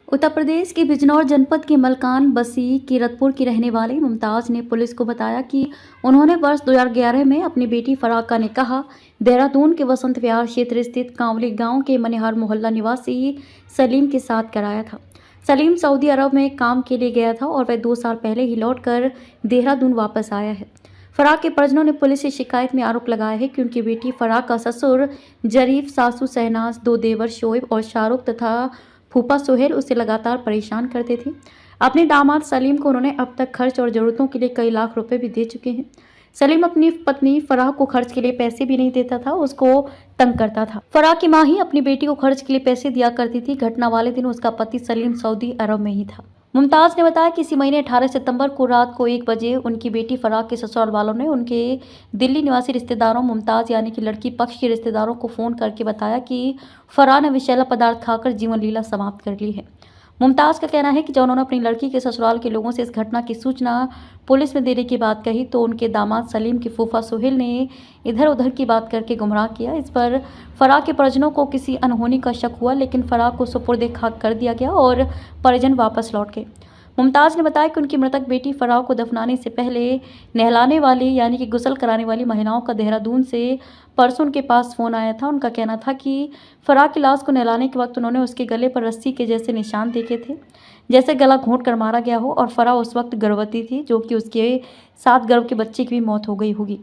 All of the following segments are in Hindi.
उत्तर प्रदेश के बिजनौर जनपद के मलकान बसी कीरतपुर की रहने वाली मुमताज़ ने पुलिस को बताया कि उन्होंने वर्ष 2011 में अपनी बेटी फराह का निकाह देहरादून के वसंत विहार क्षेत्र स्थित कांवली गांव के मनिहार मोहल्ला निवासी सलीम के साथ कराया था। सलीम सऊदी अरब में काम के लिए गया था और वह 2 साल पहले ही लौटकर देहरादून वापस आया है। फराह के परिजनों ने पुलिस से शिकायत में आरोप लगाया है कि उनकी बेटी फराह का ससुर जरीफ, सासू शहनाज, 2 देवर शोएब और शाहरुख तथा फूफा सोहेल उसे लगातार परेशान करते थे। अपने दामाद सलीम को उन्होंने अब तक खर्च और ज़रूरतों के लिए कई लाख रुपए भी दे चुके हैं। सलीम अपनी पत्नी फराह को खर्च के लिए पैसे भी नहीं देता था, उसको तंग करता था। फराह की मां ही अपनी बेटी को खर्च के लिए पैसे दिया करती थी। घटना वाले दिन उसका पति सलीम सऊदी अरब में ही था। मुमताज़ ने बताया कि इसी महीने 18 सितंबर को रात को 1 बजे उनकी बेटी फराह के ससुराल वालों ने उनके दिल्ली निवासी रिश्तेदारों मुमताज़ यानी कि लड़की पक्ष के रिश्तेदारों को फ़ोन करके बताया कि फराह ने विषैला पदार्थ खाकर जीवन लीला समाप्त कर ली है। मुमताज़ का कहना है कि जब उन्होंने अपनी लड़की के ससुराल के लोगों से इस घटना की सूचना पुलिस में देने की बात कही तो उनके दामाद सलीम के फूफा सोहेल ने इधर उधर की बात करके गुमराह किया। इस पर फराह के परिजनों को किसी अनहोनी का शक हुआ, लेकिन फराह को सुपुर्द खाक कर दिया गया और परिजन वापस लौट गए। मुमताज़ ने बताया कि उनकी मृतक बेटी फराह को दफनाने से पहले नहलाने वाली यानी कि गुस्ल कराने वाली महिलाओं का देहरादून से परसों उनके पास फ़ोन आया था। उनका कहना था कि फराह की लाश को नहलाने के वक्त उन्होंने उसके गले पर रस्सी के जैसे निशान देखे थे, जैसे गला घोंट कर मारा गया हो, और फराह उस वक्त गर्भवती थी, जो कि उसके साथ गर्भ के बच्चे की भी मौत हो गई होगी।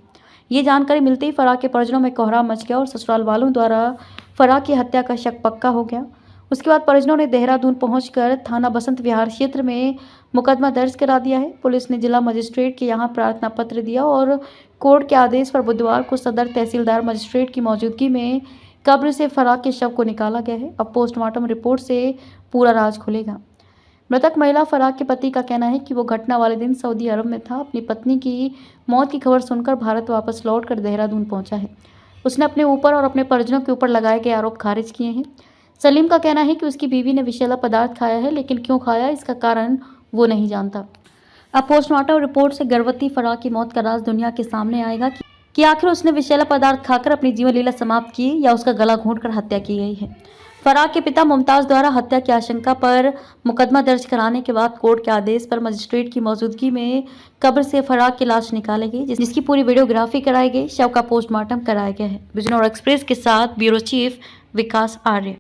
ये जानकारी मिलते ही फराह के परिजनों में कोहराम मच गया और ससुराल वालों द्वारा फराह की हत्या का शक पक्का हो गया। उसके बाद परिजनों ने देहरादून पहुंचकर थाना बसंत विहार क्षेत्र में मुकदमा दर्ज करा दिया है। पुलिस ने जिला मजिस्ट्रेट के यहां प्रार्थना पत्र दिया और कोर्ट के आदेश पर बुधवार को सदर तहसीलदार मजिस्ट्रेट की मौजूदगी में कब्र से फराह के शव को निकाला गया है। अब पोस्टमार्टम रिपोर्ट से पूरा राज खुलेगा। मृतक महिला फराह के पति का कहना है कि वो घटना वाले दिन सऊदी अरब में था। अपनी पत्नी की मौत की खबर सुनकर भारत वापस लौटकर देहरादून पहुंचा है। उसने अपने ऊपर और अपने परिजनों के ऊपर लगाए गए आरोप खारिज किए हैं। सलीम का कहना है कि उसकी बीवी ने विषैला पदार्थ खाया है, लेकिन क्यों खाया इसका कारण वो नहीं जानता। अब पोस्टमार्टम रिपोर्ट से गर्भवती फराह की मौत का राज दुनिया के सामने आएगा कि आखिर उसने विषैला पदार्थ खाकर अपनी जीवन लीला समाप्त की या उसका गला घोंटकर हत्या की गई है। फराह के पिता मुमताज़ द्वारा हत्या की आशंका पर मुकदमा दर्ज कराने के बाद कोर्ट के आदेश पर मजिस्ट्रेट की मौजूदगी में कब्र से फराह की लाश निकाली गई, जिसकी पूरी वीडियोग्राफी कराई गई। शव का पोस्टमार्टम कराया गया है। बिजनौर एक्सप्रेस के साथ ब्यूरो चीफ विकास आर्य।